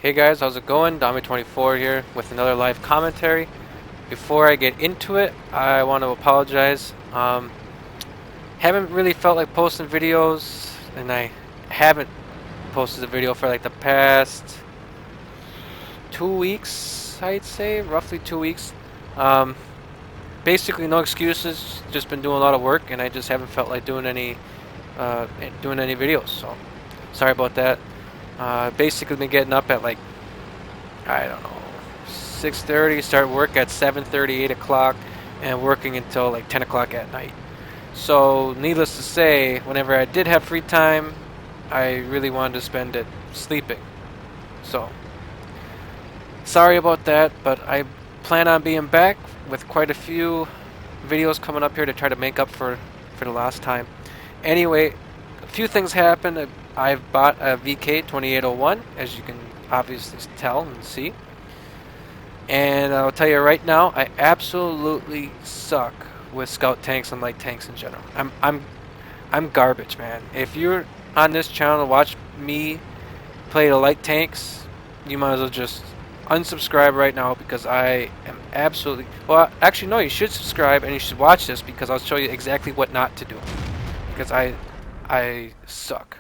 Hey guys, how's it going? Dami24 here with another live commentary. Before I get into it, I want to apologize. Haven't really felt like posting videos, and I haven't posted a video for like the past 2 weeks, I'd say, roughly 2 weeks. Um, Basically, no excuses. Just been doing a lot of work, and I just haven't felt like doing any videos. So sorry about that. Basically, been getting up at like I don't know, 6:30, start work at 7:30, 8 o'clock, and working until like 10 o'clock at night. So, needless to say, whenever I did have free time, I really wanted to spend it sleeping. So, sorry about that, but I plan on being back with quite a few videos coming up here to try to make up for the last time. Anyway, a few things happened. I've bought a VK 2801, as you can obviously tell and see. And I'll tell you right now, I absolutely suck with scout tanks and light tanks in general. I'm garbage, man. If you're on this channel to watch me play the light tanks, you might as well just unsubscribe right now because I am absolutely well. Actually, no. You should subscribe and you should watch this because I'll show you exactly what not to do. Because I suck.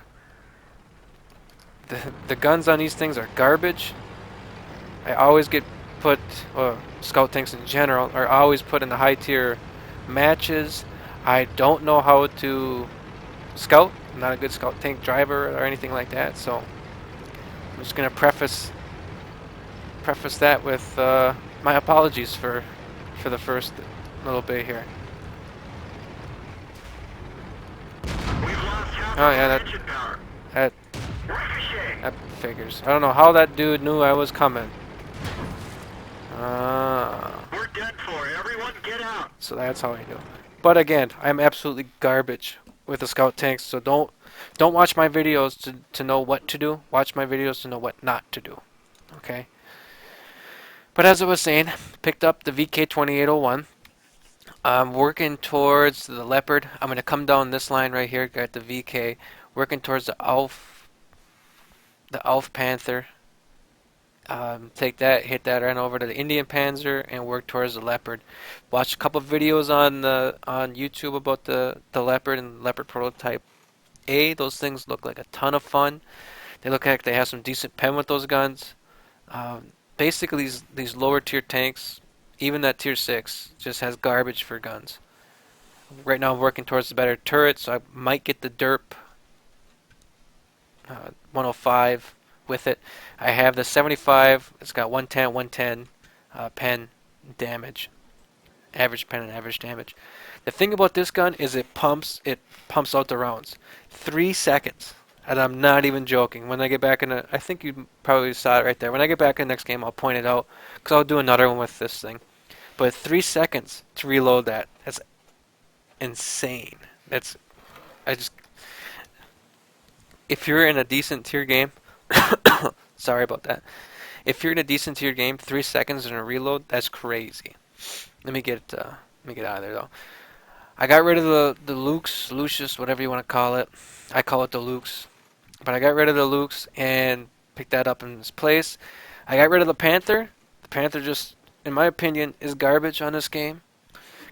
The guns on these things are garbage. I always get put, scout tanks in general, are always put in the high tier matches. I don't know how to scout. I'm not a good scout tank driver or anything like that, so I'm just gonna preface that with my apologies for the first little bit here. Oh yeah, that that figures. I don't know how that dude knew I was coming. We're done for. Everyone get out. So that's how I do. But again, I'm absolutely garbage with the scout tanks, so don't watch my videos to know what to do. Watch my videos to know what not to do. Okay? But as I was saying, picked up the VK2801. I'm working towards the Leopard. I'm going to come down this line right here, got the VK, working towards the Alf Panther. Take that, hit that, run over to the Indian Panzer, and work towards the Leopard. Watched a couple videos on YouTube about the Leopard and Leopard Prototype A. Those things look like a ton of fun. They look like they have some decent pen with those guns. Basically, these lower tier tanks, even that tier 6, just has garbage for guns. Right now, I'm working towards the better turret, so I might get the Derp 105 with it. I have the 75. It's got 110, 110 pen damage, average pen and average damage. The thing about this gun is it pumps out the rounds 3 seconds, and I'm not even joking. When I get back in, I think you probably saw it right there. When I get back in the next game, I'll point it out because I'll do another one with this thing. But 3 seconds to reload that's insane. That's I just if you're in a decent tier game, sorry about that. If you're in a decent tier game, 3 seconds in a reload, that's crazy. Let me get out of there though. I got rid of the Lukes, Lucius, whatever you want to call it. I call it the Lukes, but I got rid of the Lukes and picked that up in its place. I got rid of the Panther. The Panther just, in my opinion, is garbage on this game.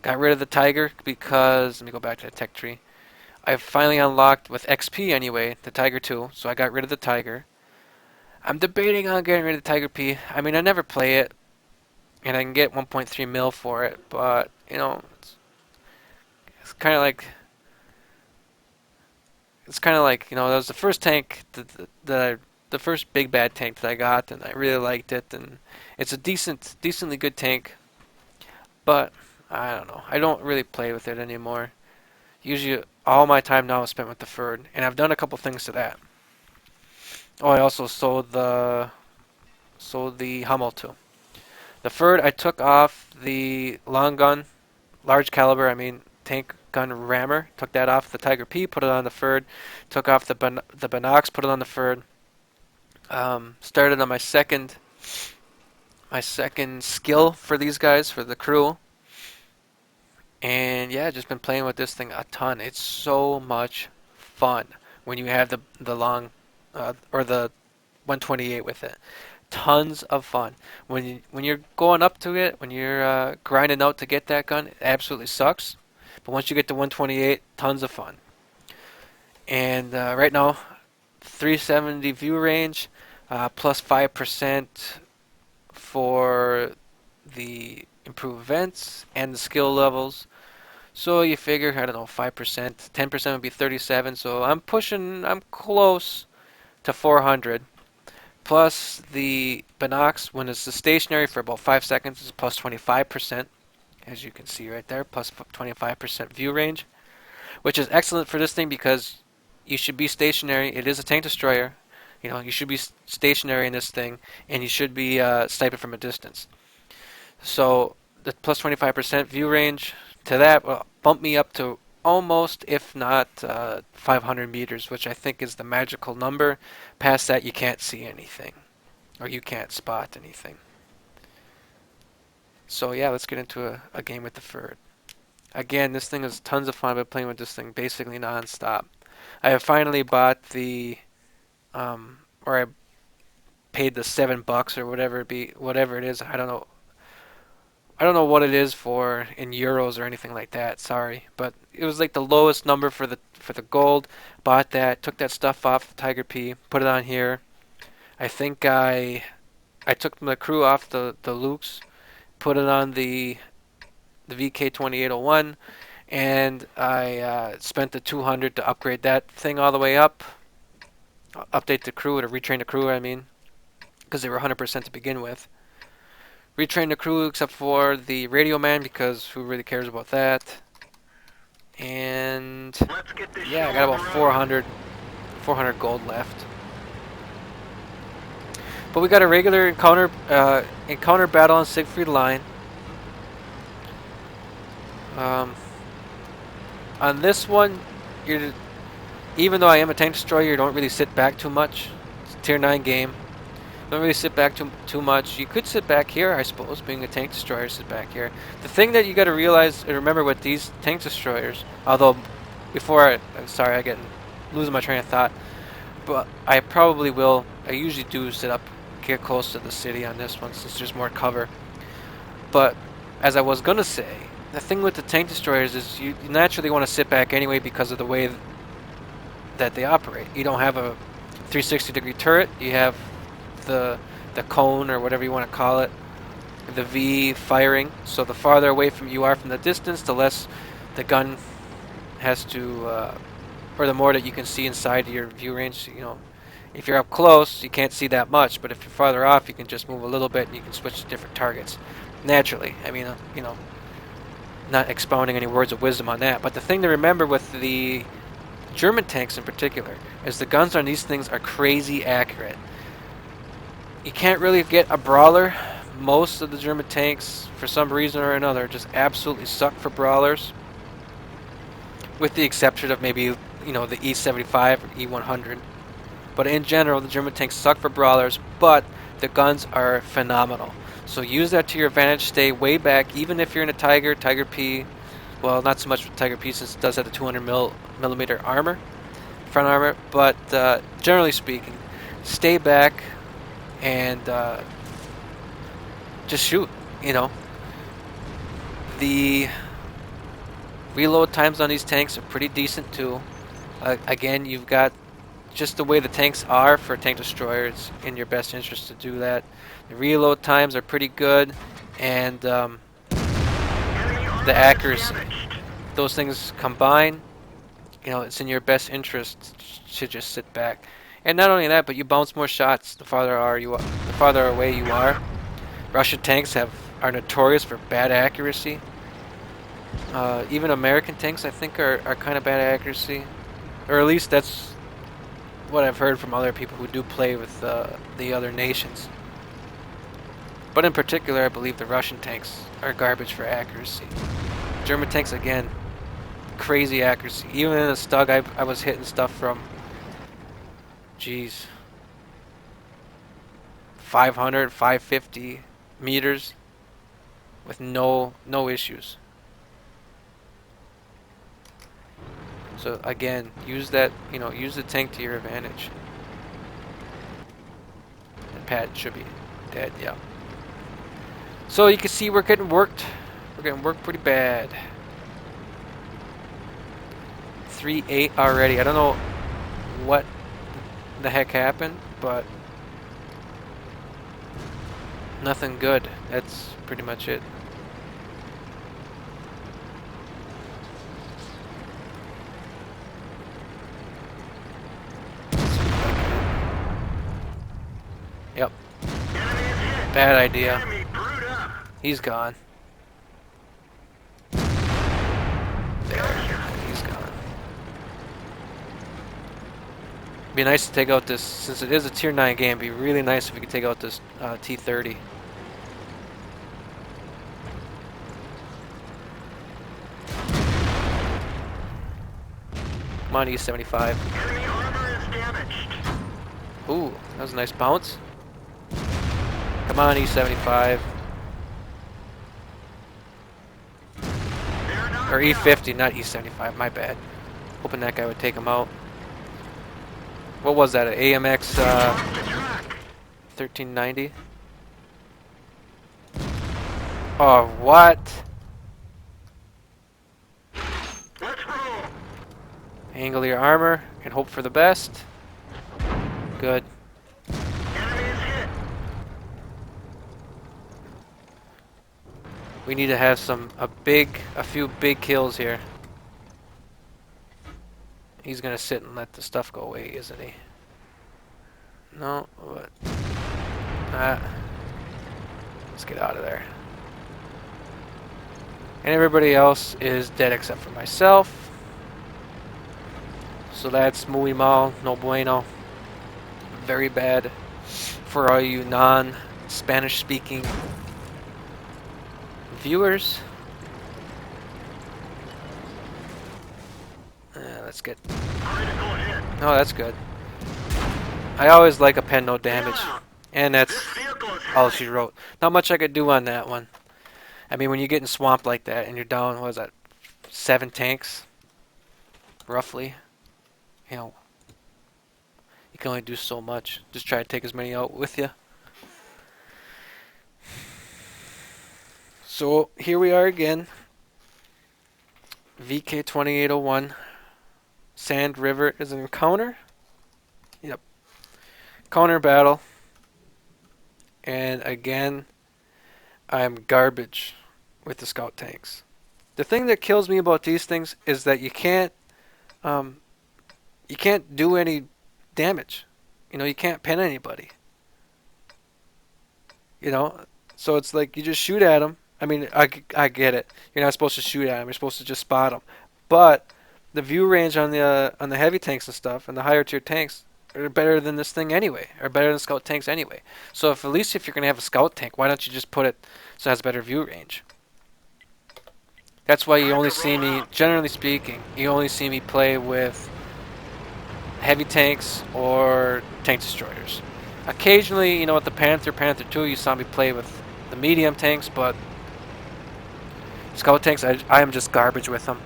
Got rid of the Tiger because let me go back to the tech tree. I finally unlocked with XP anyway the Tiger 2, so I got rid of the Tiger. I'm debating on getting rid of the Tiger P. I mean, I never play it, and I can get 1.3 mil for it, but you know, it's kind of like that was the first tank the first big bad tank that I got, and I really liked it, and it's a decently good tank, but I don't know. I don't really play with it anymore. Usually, all my time now is spent with the Ferd, and I've done a couple things to that. Oh, I also sold the Hummel too. The Ferd, I took off the long gun, large caliber, I mean tank gun rammer. Took that off the Tiger P, put it on the Ferd. Took off the Binox, put it on the Ferd. Started on my second skill for these guys for the crew, and yeah, just been playing with this thing a ton. It's so much fun when you have the long or the 128 with it. Tons of fun. When you're going up to it, when you're grinding out to get that gun, it absolutely sucks. But once you get to 128, tons of fun. And right now, 370 view range, plus 5% for the improved events and the skill levels. So you figure, I don't know, 5%, 10% would be 37. So I'm close to 400. Plus the Binox, when it's stationary for about 5 seconds, is plus 25%, as you can see right there, plus 25% view range, which is excellent for this thing because you should be stationary. It is a tank destroyer. You know, you should be stationary in this thing, and you should be sniping from a distance. So the plus 25% view range to that will bump me up to almost, if not 500 meters, which I think is the magical number. Past that, you can't see anything, or you can't spot anything. So yeah, let's get into a game with the Ferd. Again, this thing is tons of fun. I've been playing with this thing basically non-stop. I have finally bought or I paid the $7 or whatever it is. I don't know what it is for in euros or anything like that. Sorry, but it was like the lowest number for the gold. Bought that, took that stuff off Tiger P, put it on here. I think I took the crew off the Lukes, put it on the VK2801, and I spent the 200 to upgrade that thing all the way up. Update the crew, to retrain the crew, I mean, because they were 100% to begin with. Retrain the crew except for the radio man, because who really cares about that? And yeah, I got about 400 gold left. But we got a regular encounter battle on Siegfried Line. On this one, even though I am a tank destroyer, you don't really sit back too much. It's a tier 9 game. Don't really sit back too much. You could sit back here, I suppose, being a tank destroyer, sit back here. The thing that you got to realize and remember with these tank destroyers, although I'm sorry, I get losing my train of thought, but I probably will. I usually do sit up, get close to the city on this one since there's more cover. But as I was gonna say, the thing with the tank destroyers is you naturally want to sit back anyway because of the way that they operate. You don't have a 360-degree turret. You have the cone or whatever you want to call it, the V firing. So the farther away from you are from the distance, the less the gun has to, or the more that you can see inside your view range. You know, if you're up close, you can't see that much, but if you're farther off, you can just move a little bit and you can switch to different targets. Naturally, I mean, you know, not expounding any words of wisdom on that, but the thing to remember with the German tanks in particular is the guns on these things are crazy accurate. You can't really get a brawler. Most of the German tanks, for some reason or another, just absolutely suck for brawlers, with the exception of maybe, you know, the E75 or E100. But in general, the German tanks suck for brawlers, but the guns are phenomenal. So use that to your advantage. Stay way back, even if you're in a Tiger P. Well, not so much with Tiger P since it does have the 200 millimeter armor, front armor. But generally speaking, stay back and just shoot. You know, the reload times on these tanks are pretty decent too. Again, you've got just the way the tanks are for a tank destroyer. It's in your best interest to do that. The reload times are pretty good, and the accuracy. Those things combine, you know, it's in your best interest to just sit back. And not only that, but you bounce more shots the farther away you are. Russian tanks are notorious for bad accuracy. Even American tanks, I think, are kind of bad accuracy, or at least that's what I've heard from other people who do play with the other nations. But in particular, I believe the Russian tanks are garbage for accuracy. German tanks, again, crazy accuracy. Even in a Stug, I was hitting stuff from, geez, 500, 550 meters with no issues. So again, use that, you know, use the tank to your advantage. pad should be dead, yeah. So you can see we're getting worked. We're getting worked pretty bad. 3-8 already. I don't know what the heck happened, but nothing good. That's pretty much it. Yep. Bad idea. He's gone. There. He's gone. Be nice to take out this, since it is a tier 9 game, it'd be really nice if we could take out this T-30. Come on, E-75. Ooh, that was a nice bounce. Come on, E-75. Or E-50, not E-75, my bad. Hoping that guy would take him out. What was that, an AMX 1390? Oh, what? Angle your armor and hope for the best. Good. We need to have a few big kills here. He's gonna sit and let the stuff go away, isn't he? No, what? Let's get out of there. And everybody else is dead except for myself. So that's muy mal, no bueno. Very bad for all you non-Spanish speaking viewers. Let's get... Oh, that's good. I always like a pen no damage. And that's all she wrote. Not much I could do on that one. I mean, when you get in swamp like that and you're down, what is that, 7 tanks? Roughly. You know, you can only do so much. Just try to take as many out with you. So, here we are again. VK2801. Sand River is an encounter. Yep. Counter battle. And again, I'm garbage with the scout tanks. The thing that kills me about these things is that you can't do any damage. You know, you can't pin anybody. You know, so it's like you just shoot at them. I mean, I get it. You're not supposed to shoot at them. You're supposed to just spot them. But the view range on the heavy tanks and stuff and the higher tier tanks are better than this thing anyway, or better than scout tanks anyway. So if at least if you're gonna have a scout tank, why don't you just put it so it has better view range? That's why you only see me, generally speaking, you only see me play with heavy tanks or tank destroyers. Occasionally, you know, with the Panther 2, you saw me play with the medium tanks, but scout tanks, I am just garbage with them.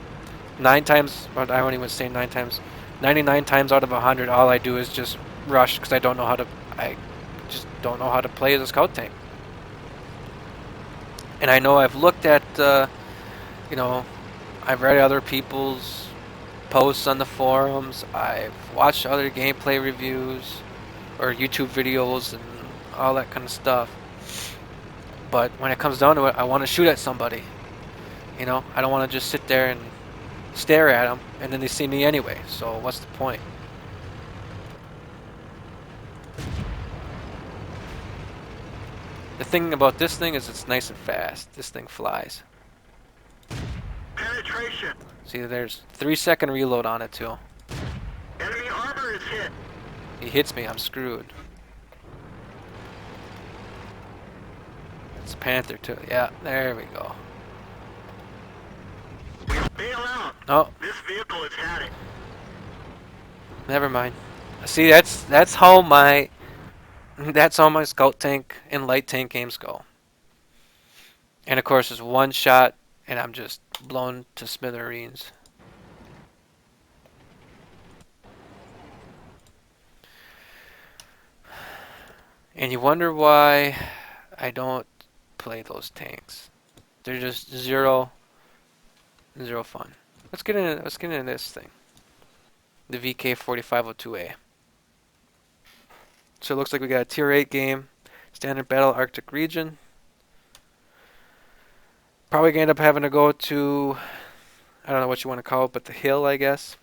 9 times, but I won't even say 9 times. 99 times out of 100, all I do is just rush because I just don't know how to play as a scout tank. And I know I've looked at, you know, I've read other people's posts on the forums. I've watched other gameplay reviews or YouTube videos and all that kind of stuff. But when it comes down to it, I want to shoot at somebody. You know, I don't want to just sit there and stare at them, and then they see me anyway. So what's the point? The thing about this thing is it's nice and fast. This thing flies. Penetration. See, there's 3-second reload on it too. Enemy armor is hit. He hits me, I'm screwed. It's Panther too. Yeah, there we go. We'll bail out. Oh, This vehicle has had it. never mind. See, that's how my scout tank and light tank games go. And of course, it's one shot, and I'm just blown to smithereens. And you wonder why I don't play those tanks. They're just zero fun. Let's get into this thing. The VK4502A. So it looks like we got a tier 8 game. Standard battle Arctic region. Probably gonna end up having to go to, I don't know what you want to call it, but the hill, I guess.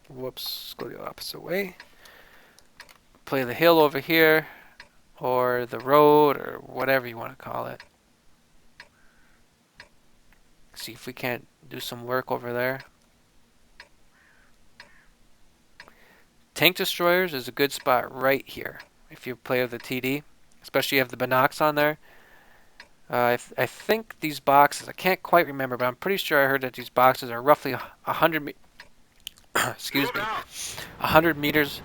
Whoops, go the opposite way. Play the hill over here, or the road, or whatever you want to call it. See if we can't do some work over there. Tank destroyers is a good spot right here if you play with the TD, especially if you have the binocs on there. I think these boxes, I can't quite remember, but I'm pretty sure I heard that these boxes are roughly 100 excuse me, 100 meters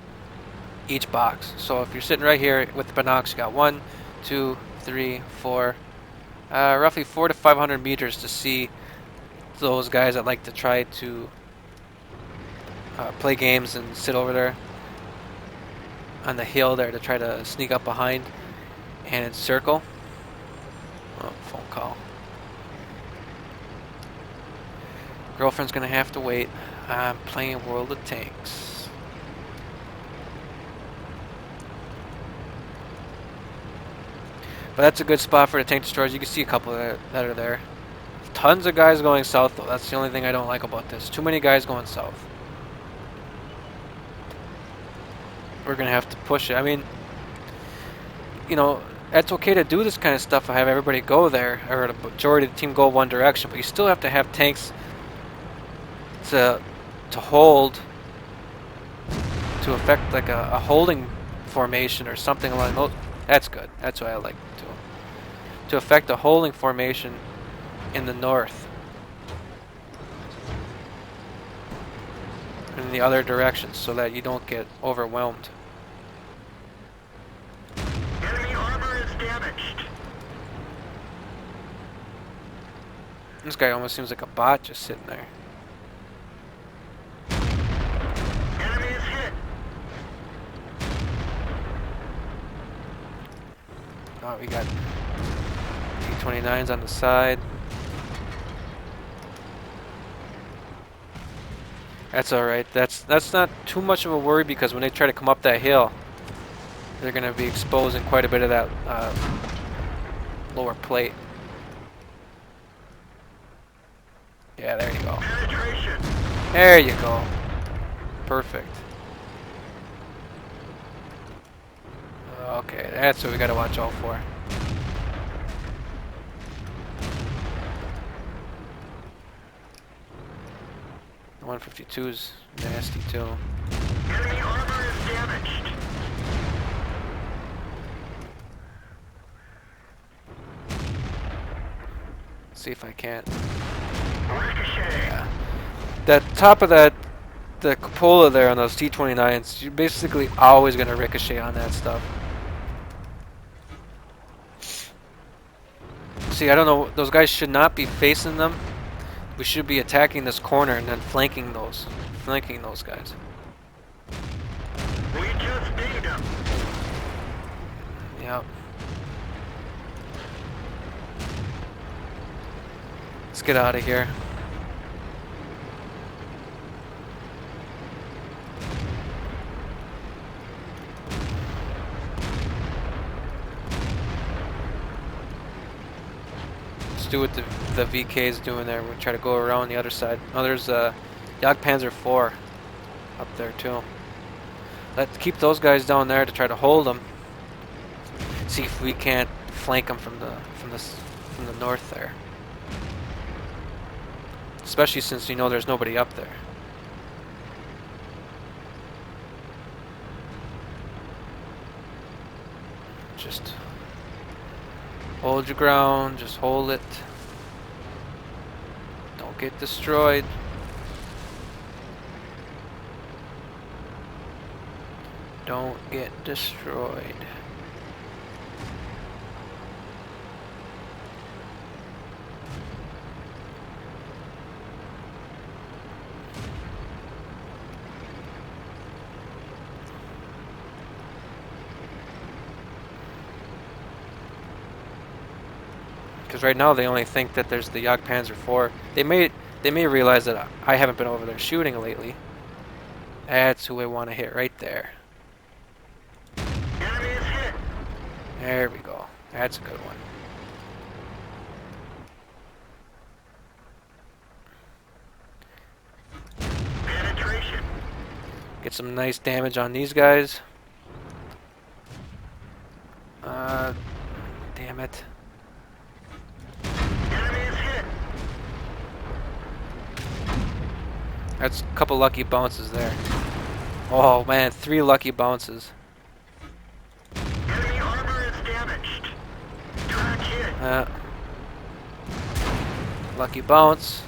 each box. So if you're sitting right here with the binocs, you got 1, 2, 3, 4, roughly 400 to 500 meters to see those guys that like to try to play games and sit over there on the hill there to try to sneak up behind and encircle. Oh, phone call. Girlfriend's gonna have to wait. I'm playing World of Tanks. But that's a good spot for the tank destroyers. You can see a couple that are there. Tons of guys going south though. That's the only thing I don't like about this. Too many guys going south. We're gonna have to push it. I mean, you know, it's okay to do this kind of stuff. I have everybody go there, or the majority of the team go one direction, but you still have to have tanks to hold, to affect like a holding formation or something along those. That's good. That's what I like to affect a holding formation in the north, in the other directions, so that you don't get overwhelmed. Enemy armor is damaged. This guy almost seems like a bot just sitting there. Enemy is hit. Oh, we got T-29s on the side. That's alright. That's not too much of a worry, because when they try to come up that hill, they're going to be exposing quite a bit of that lower plate. Yeah, there you go. Penetration. There you go. Perfect. Okay, that's what we got to watch out for. The 152's nasty too. Enemy armor is damaged. See if I can't. Ricochet. Yeah. That top of that, the cupola there on those T-29s, you're basically always going to ricochet on that stuff. See, I don't know, those guys should not be facing them. We should be attacking this corner and then flanking those guys. We just dinged him. Yep. Let's get out of here. Let's do what the VK is doing there. We'll try to go around the other side. Oh, there's Jagdpanzer 4 up there too. Let's keep those guys down there to try to hold them. See if we can't flank them from the north there. Especially since you know there's nobody up there. Just hold your ground, just hold it. Don't get destroyed. Don't get destroyed. Because right now they only think that there's the Jagdpanzer IV. They may realize that I haven't been over there shooting lately. That's who I want to hit right there. Enemy is hit. There we go. That's a good one. Penetration. Get some nice damage on these guys. Damn it. Enemy is hit. That's a couple lucky bounces there. Oh man, 3 lucky bounces. Enemy armor is damaged. Track hit. Lucky bounce.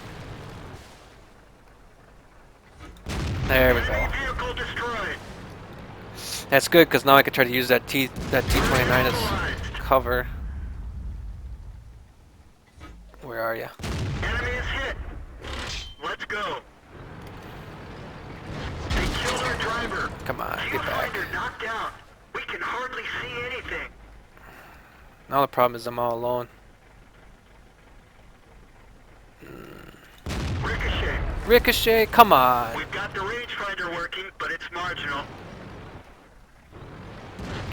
There we go. Enemy vehicle destroyed. That's good because now I can try to use that T29 as cover. Where are you? Enemy is hit. Let's go. They killed our driver. Come on, get back. Viewfinder knocked out. We can hardly see anything. Now the problem is I'm all alone. Ricochet. Ricochet, come on. We've got the rangefinder working, but it's marginal.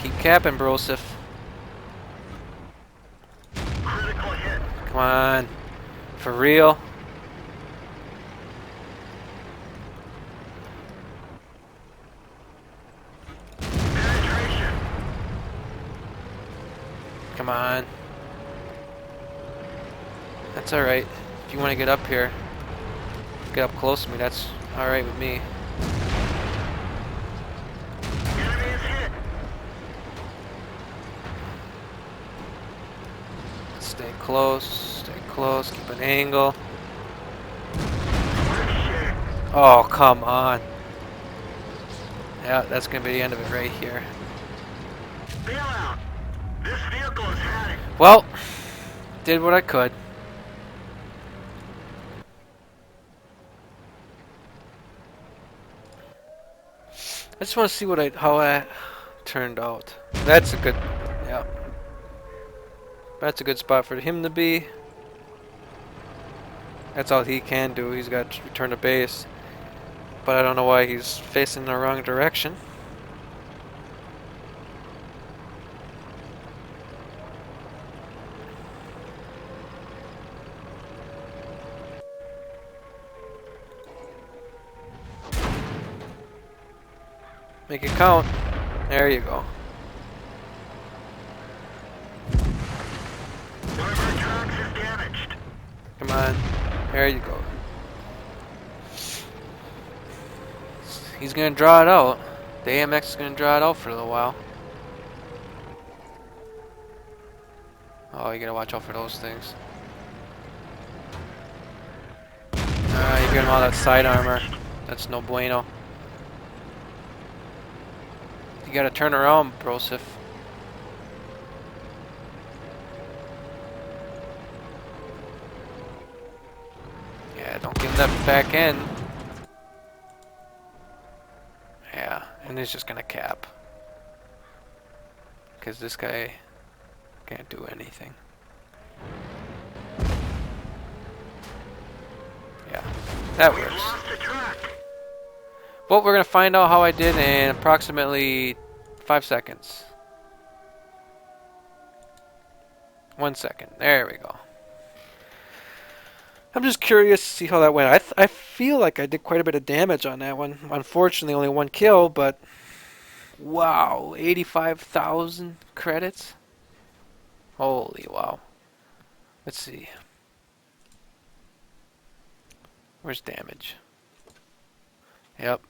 Keep capping, Brosif. Critical hit. Come on. For real? Penetration. Come on. That's alright. If you want to get up here, get up close to me, that's alright with me. Enemy is hit. Stay close, keep an angle. Ricochet. Oh, come on. Yeah, that's gonna be the end of it right here. Bail out. This vehicle is had it. Well, did what I could. I just want to see how I turned out. That's a good, yeah. That's a good spot for him to be. That's all he can do. He's got to return to base. But I don't know why he's facing the wrong direction. Make it count. There you go. One of our trucks is damaged. Come on. There you go. He's gonna draw it out. The AMX is gonna draw it out for a little while. Oh, you gotta watch out for those things. You get him all that side armor. That's no bueno. You gotta turn around, Brosif. Yeah, don't give him that back end. Yeah, and he's just gonna cap. Because this guy can't do anything. Yeah, that We've works. lost the track. Well, we're gonna find out how I did in approximately 5 seconds. 1 second. There we go. I'm just curious to see how that went. I feel like I did quite a bit of damage on that one. Unfortunately, only 1 kill, but wow, 85,000 credits. Holy wow. Let's see. Where's damage? Yep,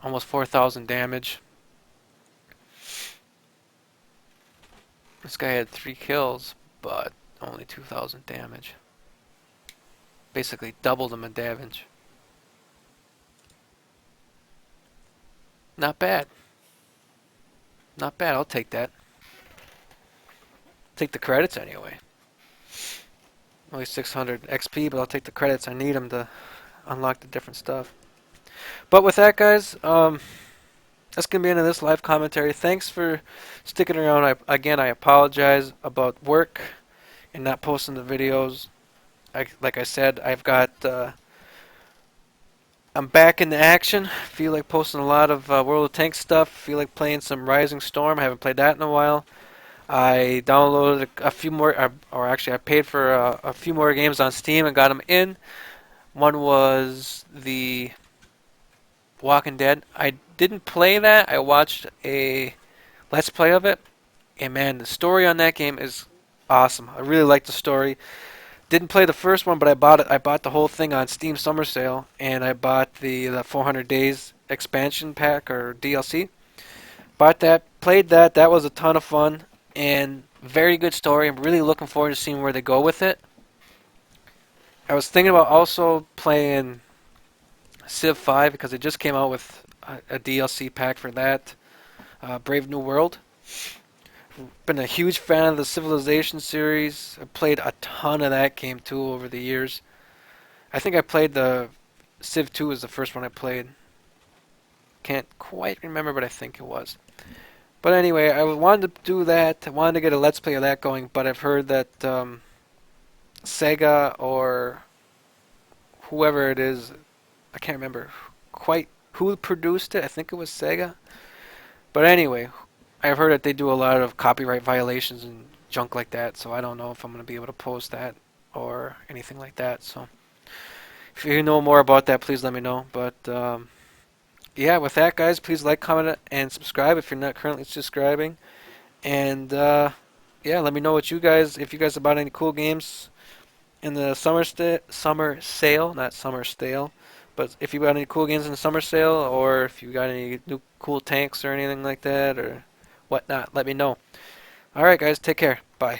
almost 4,000 damage. This guy had 3 kills, but only 2,000 damage. Basically doubled him in damage. Not bad. Not bad, I'll take that. Take the credits anyway. Only 600 XP, but I'll take the credits. I need them to unlock the different stuff. But with that, guys, that's going to be the end of this live commentary. Thanks for sticking around. Again, I apologize about work and not posting the videos. Like I said, I'm back in the action. Feel like posting a lot of World of Tanks stuff. Feel like playing some Rising Storm. I haven't played that in a while. I downloaded a few more, or actually, I paid for a few more games on Steam and got them in. One was the Walking Dead. I didn't play that. I watched a Let's Play of it, and man, the story on that game is awesome. I really like the story. Didn't play the first one, but I bought it. I bought the whole thing on Steam Summer Sale, and I bought the 400 Days expansion pack or DLC. Bought that, played that. That was a ton of fun and very good story. I'm really looking forward to seeing where they go with it. I was thinking about also playing Civ 5 because it just came out with a DLC pack for that. Brave New World. Been a huge fan of the Civilization series. I played a ton of that game too over the years. I think I played the Civ 2 was the first one I played. Can't quite remember, but I think it was. But anyway, I wanted to do that. I wanted to get a Let's Play of that going, but I've heard that Sega or whoever it is, I can't remember quite who produced it. I think it was Sega. But anyway, I've heard that they do a lot of copyright violations and junk like that, so I don't know if I'm going to be able to post that or anything like that. So if you know more about that, please let me know. But yeah, with that, guys, please like, comment, and subscribe if you're not currently subscribing. And yeah, let me know what you guys, if you guys have bought any cool games in the summer sale, not summer stale. But if you got any cool games in the summer sale, or if you got any new cool tanks or anything like that, or whatnot, let me know. All right, guys, take care. Bye.